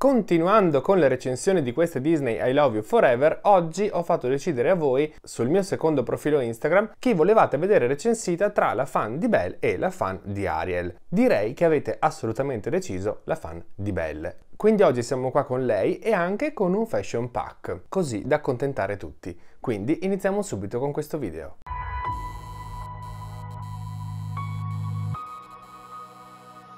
Continuando con le recensioni di queste Disney I Love You Forever, oggi ho fatto decidere a voi, sul mio secondo profilo Instagram, chi volevate vedere recensita tra la fan di Belle e la fan di Ariel. Direi che avete assolutamente deciso la fan di Belle. Quindi oggi siamo qua con lei e anche con un fashion pack, così da accontentare tutti. Quindi iniziamo subito con questo video.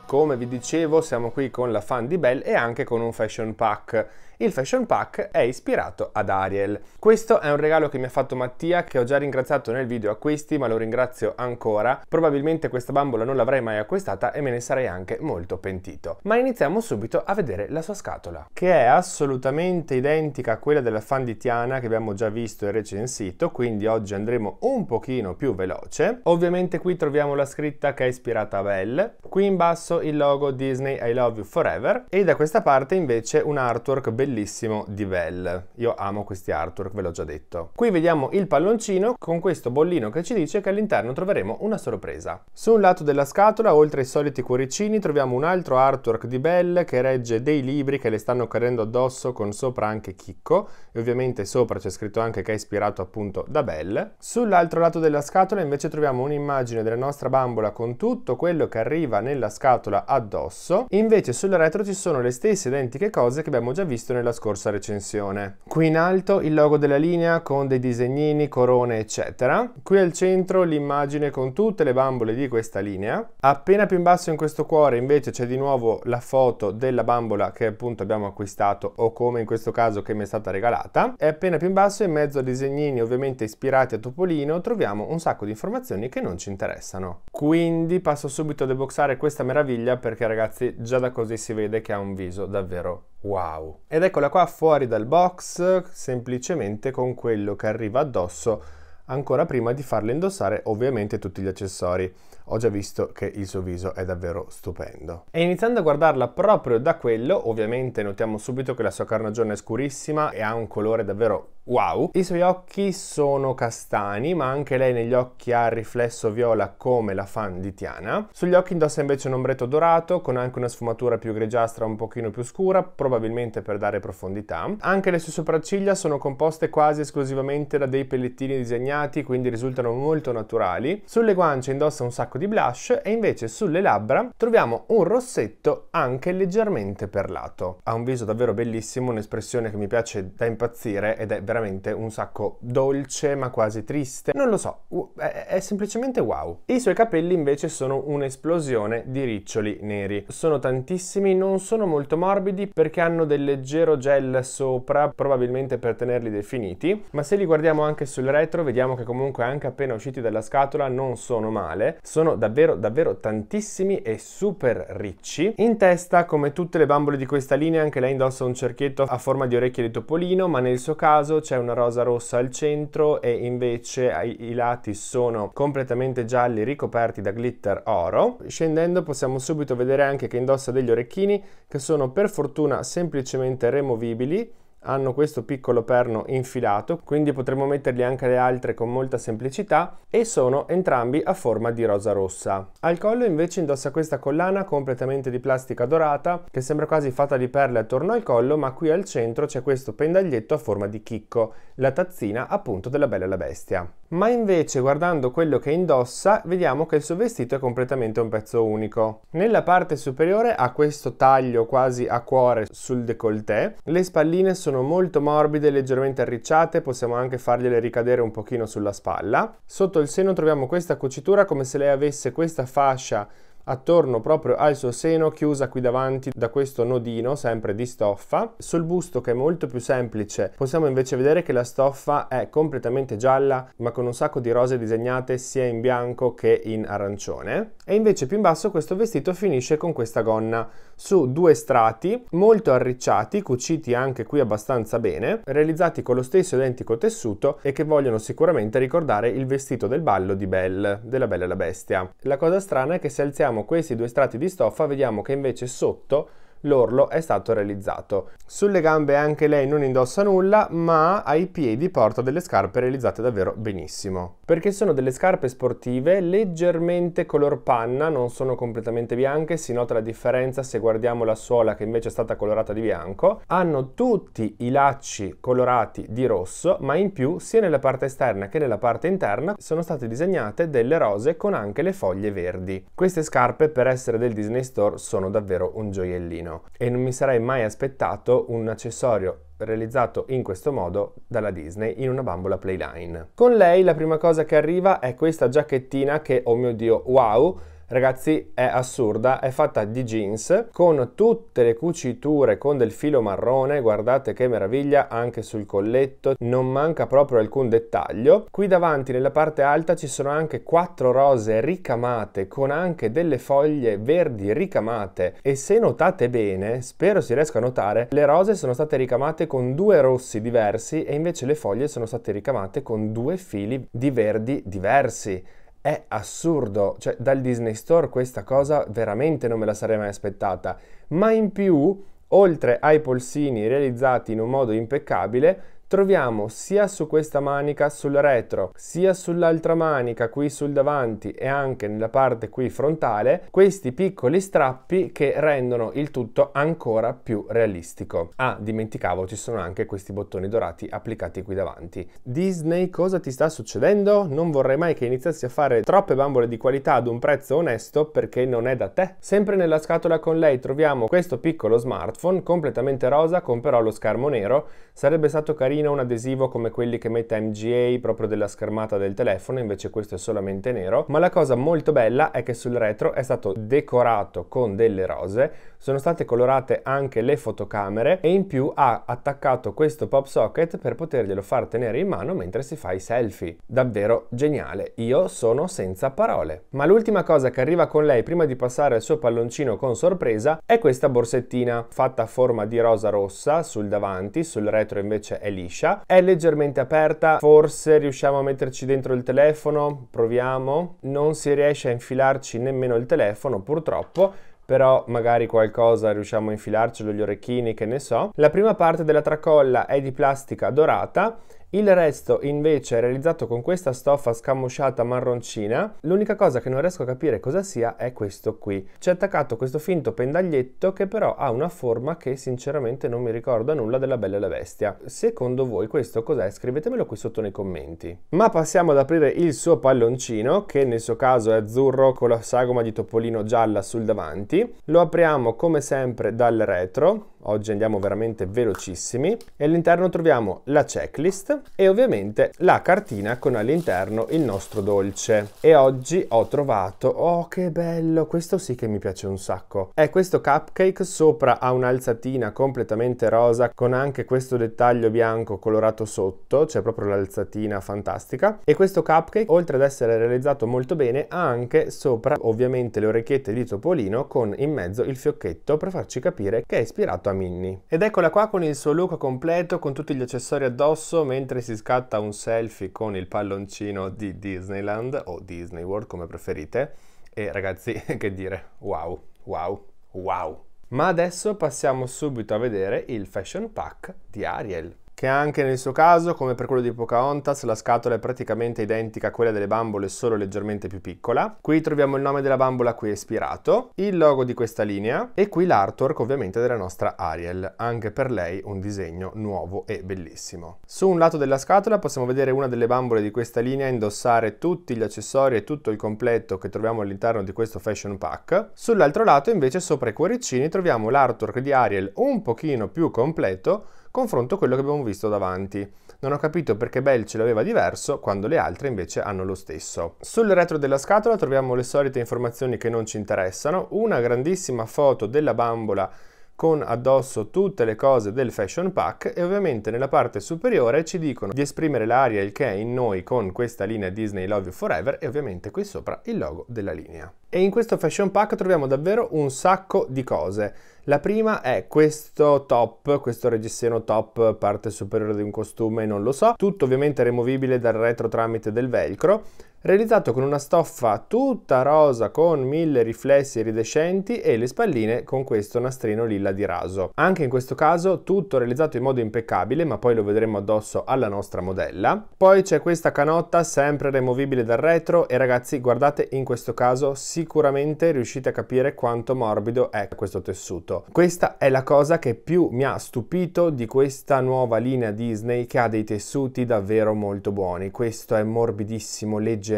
Come vi dicevo, siamo qui con la fan di Belle e anche con un fashion pack. Il fashion pack è ispirato ad Ariel. Questo è un regalo che mi ha fatto Mattia, che ho già ringraziato nel video acquisti, ma lo ringrazio ancora. Probabilmente questa bambola non l'avrei mai acquistata e me ne sarei anche molto pentito. Ma iniziamo subito a vedere la sua scatola, che è assolutamente identica a quella della fan di Tiana che abbiamo già visto e recensito, quindi oggi andremo un pochino più veloce. Ovviamente qui troviamo la scritta che è ispirata a Belle, qui in basso il logo Disney I Love You Forever e da questa parte invece un artwork bellissimo di Belle. Io amo questi artwork, ve l'ho già detto. Qui vediamo il palloncino con questo bollino che ci dice che all'interno troveremo una sorpresa. Su un lato della scatola, oltre ai soliti cuoricini, troviamo un altro artwork di Belle che regge dei libri che le stanno cadendo addosso con sopra anche Chicco e ovviamente sopra c'è scritto anche che è ispirato appunto da Belle. Sull'altro lato della scatola invece troviamo un'immagine della nostra bambola con tutto quello che arriva nella scatola addosso. Invece sul retro ci sono le stesse identiche cose che abbiamo già visto nella scorsa recensione. Qui in alto il logo della linea con dei disegnini, corone eccetera. Qui al centro l'immagine con tutte le bambole di questa linea. Appena più in basso in questo cuore invece c'è di nuovo la foto della bambola che appunto abbiamo acquistato o come in questo caso che mi è stata regalata. E appena più in basso in mezzo a disegnini ovviamente ispirati a Topolino troviamo un sacco di informazioni che non ci interessano. Quindi passo subito a deboxare questa meraviglia perché ragazzi già da così si vede che ha un viso davvero wow. Ed eccola qua fuori dal box, semplicemente con quello che arriva addosso ancora prima di farle indossare ovviamente tutti gli accessori. Ho già visto che il suo viso è davvero stupendo. E iniziando a guardarla proprio da quello, ovviamente notiamo subito che la sua carnagione è scurissima e ha un colore davvero wow. I suoi occhi sono castani, ma anche lei negli occhi ha il riflesso viola come la fan di Tiana. Sugli occhi indossa invece un ombretto dorato con anche una sfumatura più grigiastra un pochino più scura, probabilmente per dare profondità. Anche le sue sopracciglia sono composte quasi esclusivamente da dei pellettini disegnati, quindi risultano molto naturali. Sulle guance indossa un sacco di blush e invece sulle labbra troviamo un rossetto anche leggermente perlato. Ha un viso davvero bellissimo, un'espressione che mi piace da impazzire ed è veramente un sacco dolce ma quasi triste. Non lo so, è semplicemente wow. I suoi capelli invece sono un'esplosione di riccioli neri. Sono tantissimi, non sono molto morbidi perché hanno del leggero gel sopra, probabilmente per tenerli definiti, ma se li guardiamo anche sul retro vediamo che comunque anche appena usciti dalla scatola non sono male. Sono davvero tantissimi e super ricci. In testa, come tutte le bambole di questa linea, anche lei indossa un cerchietto a forma di orecchie di topolino, ma nel suo caso c'è una rosa rossa al centro e invece i lati sono completamente gialli ricoperti da glitter oro. Scendendo possiamo subito vedere anche che indossa degli orecchini che sono per fortuna semplicemente removibili. Hanno questo piccolo perno infilato, quindi potremo metterli anche le altre con molta semplicità e sono entrambi a forma di rosa rossa. Al collo invece indossa questa collana completamente di plastica dorata che sembra quasi fatta di perle attorno al collo, ma qui al centro c'è questo pendaglietto a forma di chicco, la tazzina appunto della Bella e la Bestia. Ma invece guardando quello che indossa vediamo che il suo vestito è completamente un pezzo unico. Nella parte superiore ha questo taglio quasi a cuore sul décolleté, le spalline sono molto morbide e leggermente arricciate, possiamo anche fargliele ricadere un pochino sulla spalla. Sotto il seno troviamo questa cucitura come se lei avesse questa fascia attorno proprio al suo seno, chiusa qui davanti da questo nodino sempre di stoffa. Sul busto, che è molto più semplice, possiamo invece vedere che la stoffa è completamente gialla ma con un sacco di rose disegnate sia in bianco che in arancione. E invece più in basso questo vestito finisce con questa gonna su due strati molto arricciati, cuciti anche qui abbastanza bene, realizzati con lo stesso identico tessuto e che vogliono sicuramente ricordare il vestito del ballo di Belle, della Bella e la Bestia. La cosa strana è che se alziamo questi due strati di stoffa vediamo che invece sotto l'orlo è stato realizzato. Sulle gambe anche lei non indossa nulla, ma ai piedi porta delle scarpe realizzate davvero benissimo, perché sono delle scarpe sportive leggermente color panna, non sono completamente bianche, si nota la differenza se guardiamo la suola che invece è stata colorata di bianco. Hanno tutti i lacci colorati di rosso, ma in più sia nella parte esterna che nella parte interna sono state disegnate delle rose con anche le foglie verdi. Queste scarpe, per essere del Disney Store, sono davvero un gioiellino e non mi sarei mai aspettato un accessorio realizzato in questo modo dalla Disney in una bambola Playline. Con lei la prima cosa che arriva è questa giacchettina che, oh mio Dio, wow! Ragazzi, è assurda, è fatta di jeans con tutte le cuciture con del filo marrone, guardate che meraviglia, anche sul colletto non manca proprio alcun dettaglio. Qui davanti nella parte alta ci sono anche 4 rose ricamate con anche delle foglie verdi ricamate, e se notate bene, spero si riesca a notare, le rose sono state ricamate con 2 rossi diversi e invece le foglie sono state ricamate con 2 fili di verdi diversi. È assurdo, cioè dal Disney Store questa cosa veramente non me la sarei mai aspettata, ma in più, oltre ai polsini realizzati in un modo impeccabile, troviamo sia su questa manica sul retro, sia sull'altra manica qui sul davanti e anche nella parte qui frontale, questi piccoli strappi che rendono il tutto ancora più realistico. Ah, dimenticavo, ci sono anche questi bottoni dorati applicati qui davanti. Disney, cosa ti sta succedendo? Non vorrei mai che iniziassi a fare troppe bambole di qualità ad un prezzo onesto, perché non è da te. Sempre nella scatola con lei troviamo questo piccolo smartphone completamente rosa con però lo schermo nero. Sarebbe stato carino un adesivo come quelli che mette MGA proprio della schermata del telefono, invece questo è solamente nero, ma la cosa molto bella è che sul retro è stato decorato con delle rose, sono state colorate anche le fotocamere e in più ha attaccato questo pop socket per poterglielo far tenere in mano mentre si fa i selfie. Davvero geniale, io sono senza parole. Ma l'ultima cosa che arriva con lei prima di passare al suo palloncino con sorpresa è questa borsettina fatta a forma di rosa rossa sul davanti, sul retro invece è liscia, è leggermente aperta, forse riusciamo a metterci dentro il telefono, proviamo, non si riesce a infilarci nemmeno il telefono purtroppo, però magari qualcosa riusciamo a infilarcelo, gli orecchini, che ne so. La prima parte della tracolla è di plastica dorata, il resto invece è realizzato con questa stoffa scamosciata marroncina. L'unica cosa che non riesco a capire cosa sia è questo qui. C'è attaccato questo finto pendaglietto che però ha una forma che sinceramente non mi ricorda nulla della Bella e la Bestia. Secondo voi questo cos'è? Scrivetemelo qui sotto nei commenti. Ma passiamo ad aprire il suo palloncino, che nel suo caso è azzurro con la sagoma di topolino gialla sul davanti. Lo apriamo come sempre dal retro. Oggi andiamo veramente velocissimi e all'interno troviamo la checklist e ovviamente la cartina con all'interno il nostro dolce. E oggi ho trovato, oh che bello, questo sì che mi piace un sacco, è questo cupcake, sopra ha un'alzatina completamente rosa con anche questo dettaglio bianco colorato sotto, c'è proprio l'alzatina fantastica, e questo cupcake oltre ad essere realizzato molto bene ha anche sopra ovviamente le orecchiette di topolino con in mezzo il fiocchetto per farci capire che è ispirato a Minnie. Ed eccola qua con il suo look completo con tutti gli accessori addosso mentre si scatta un selfie con il palloncino di Disneyland o Disney World come preferite. E ragazzi, che dire, wow, wow, wow. Ma adesso passiamo subito a vedere il fashion pack di Ariel, che anche nel suo caso, come per quello di Pocahontas, la scatola è praticamente identica a quella delle bambole, solo leggermente più piccola. Qui troviamo il nome della bambola a cui è ispirato, il logo di questa linea e qui l'artwork ovviamente della nostra Ariel, anche per lei un disegno nuovo e bellissimo. Su un lato della scatola possiamo vedere una delle bambole di questa linea indossare tutti gli accessori e tutto il completo che troviamo all'interno di questo fashion pack. Sull'altro lato invece sopra i cuoricini troviamo l'artwork di Ariel un pochino più completo confronto a quello che abbiamo visto davanti. Non ho capito perché Belle ce l'aveva diverso quando le altre invece hanno lo stesso. Sul retro della scatola troviamo le solite informazioni che non ci interessano, una grandissima foto della bambola con addosso tutte le cose del fashion pack e ovviamente nella parte superiore ci dicono di esprimere l'Ariel che è in noi con questa linea Disney Love You Forever e ovviamente qui sopra il logo della linea. E in questo fashion pack troviamo davvero un sacco di cose. La prima è questo top, questo reggiseno top, parte superiore di un costume, non lo so, tutto ovviamente removibile dal retro tramite del velcro. realizzato con una stoffa tutta rosa con 1000 riflessi iridescenti e le spalline con questo nastrino lilla di raso. Anche in questo caso tutto realizzato in modo impeccabile, ma poi lo vedremo addosso alla nostra modella. Poi c'è questa canotta sempre removibile dal retro e ragazzi, guardate, in questo caso sicuramente riuscite a capire quanto morbido è questo tessuto. Questa è la cosa che più mi ha stupito di questa nuova linea Disney, che ha dei tessuti davvero molto buoni. Questo è morbidissimo, leggerissimo,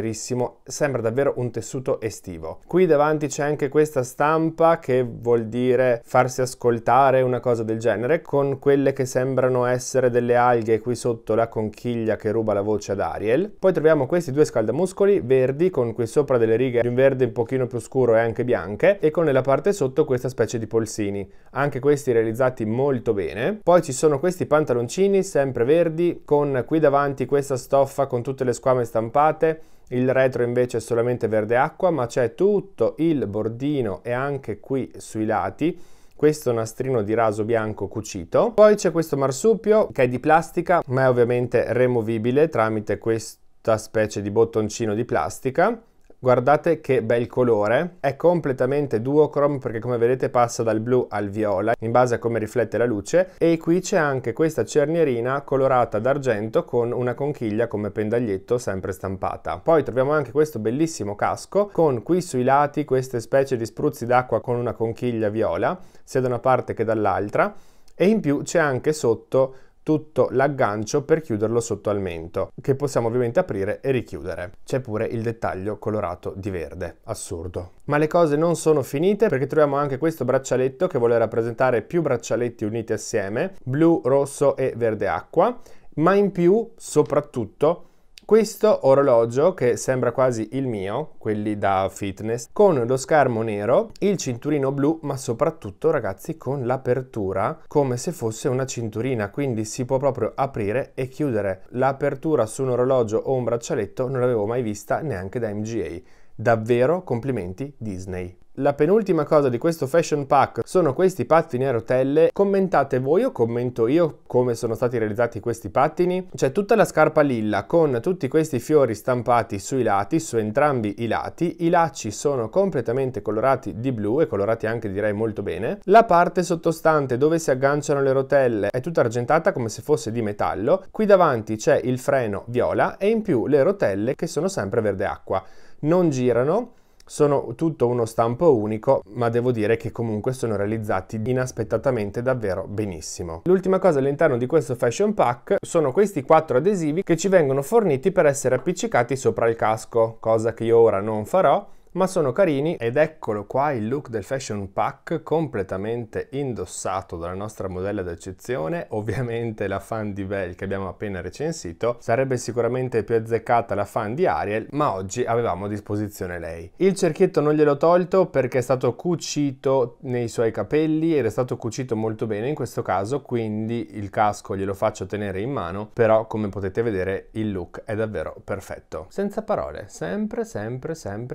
sembra davvero un tessuto estivo. Qui davanti c'è anche questa stampa che vuol dire farsi ascoltare, una cosa del genere, con quelle che sembrano essere delle alghe e qui sotto la conchiglia che ruba la voce ad Ariel. Poi troviamo questi due scaldamuscoli verdi con qui sopra delle righe di un verde un pochino più scuro e anche bianche, e con nella parte sotto questa specie di polsini, anche questi realizzati molto bene. Poi ci sono questi pantaloncini sempre verdi con qui davanti questa stoffa con tutte le squame stampate. Il retro invece è solamente verde acqua, ma c'è tutto il bordino e anche qui sui lati questo nastrino di raso bianco cucito. Poi c'è questo marsupio che è di plastica, ma è ovviamente removibile tramite questa specie di bottoncino di plastica. Guardate che bel colore, è completamente duochrome perché come vedete passa dal blu al viola in base a come riflette la luce, e qui c'è anche questa cernierina colorata d'argento con una conchiglia come pendaglietto sempre stampata. Poi troviamo anche questo bellissimo casco con qui sui lati queste specie di spruzzi d'acqua con una conchiglia viola sia da una parte che dall'altra, e in più c'è anche sotto tutto l'aggancio per chiuderlo sotto al mento, che possiamo ovviamente aprire e richiudere. C'è pure il dettaglio colorato di verde, assurdo. Ma le cose non sono finite, perché troviamo anche questo braccialetto che vuole rappresentare più braccialetti uniti assieme, blu, rosso e verde acqua, ma in più, soprattutto, questo orologio che sembra quasi il mio, quelli da fitness, con lo schermo nero, il cinturino blu, ma soprattutto ragazzi con l'apertura come se fosse una cinturina, quindi si può proprio aprire e chiudere. L'apertura su un orologio o un braccialetto non l'avevo mai vista neanche da MGA. Davvero complimenti Disney. La penultima cosa di questo fashion pack sono questi pattini a rotelle. Commentate voi o commento io come sono stati realizzati questi pattini. C'è tutta la scarpa lilla con tutti questi fiori stampati sui lati, su entrambi i lati. I lacci sono completamente colorati di blu e colorati anche direi molto bene. La parte sottostante dove si agganciano le rotelle è tutta argentata come se fosse di metallo. Qui davanti c'è il freno viola e in più le rotelle che sono sempre verde acqua. Non girano. Sono tutto uno stampo unico, ma devo dire che comunque sono realizzati inaspettatamente davvero benissimo. L'ultima cosa all'interno di questo fashion pack sono questi 4 adesivi che ci vengono forniti per essere appiccicati sopra il casco, cosa che io ora non farò, ma sono carini. Ed eccolo qua il look del fashion pack completamente indossato dalla nostra modella d'eccezione. Ovviamente la fan di Belle che abbiamo appena recensito, sarebbe sicuramente più azzeccata la fan di Ariel, ma oggi avevamo a disposizione lei. Il cerchietto non gliel'ho tolto perché è stato cucito nei suoi capelli ed è stato cucito molto bene in questo caso, quindi il casco glielo faccio tenere in mano, però come potete vedere il look è davvero perfetto. Senza parole, sempre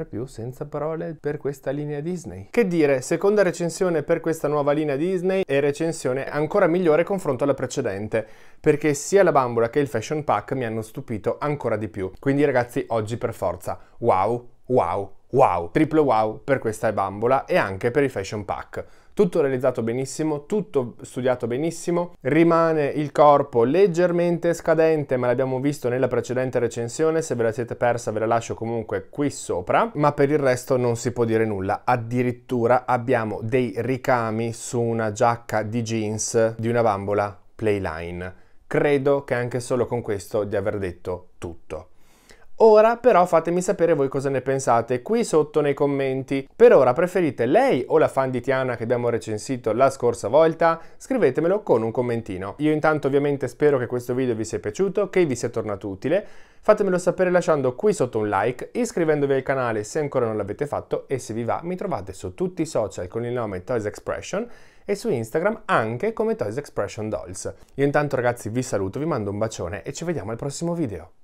più senza parole per questa linea Disney. Che dire, seconda recensione per questa nuova linea Disney e recensione ancora migliore confronto alla precedente, perché sia la bambola che il fashion pack mi hanno stupito ancora di più. Quindi ragazzi, oggi per forza, wow, wow, wow, triplo wow per questa bambola e anche per il fashion pack. Tutto realizzato benissimo, tutto studiato benissimo, rimane il corpo leggermente scadente, ma l'abbiamo visto nella precedente recensione, se ve la siete persa ve la lascio comunque qui sopra, ma per il resto non si può dire nulla. Addirittura abbiamo dei ricami su una giacca di jeans di una bambola Playline. Credo che anche solo con questo di aver detto tutto. Ora però fatemi sapere voi cosa ne pensate qui sotto nei commenti. Per ora preferite lei o la fan di Tiana che abbiamo recensito la scorsa volta? Scrivetemelo con un commentino. Io intanto ovviamente spero che questo video vi sia piaciuto, che vi sia tornato utile. Fatemelo sapere lasciando qui sotto un like, iscrivendovi al canale se ancora non l'avete fatto e se vi va mi trovate su tutti i social con il nome Toys Expression e su Instagram anche come Toys Expression Dolls. Io intanto ragazzi vi saluto, vi mando un bacione e ci vediamo al prossimo video.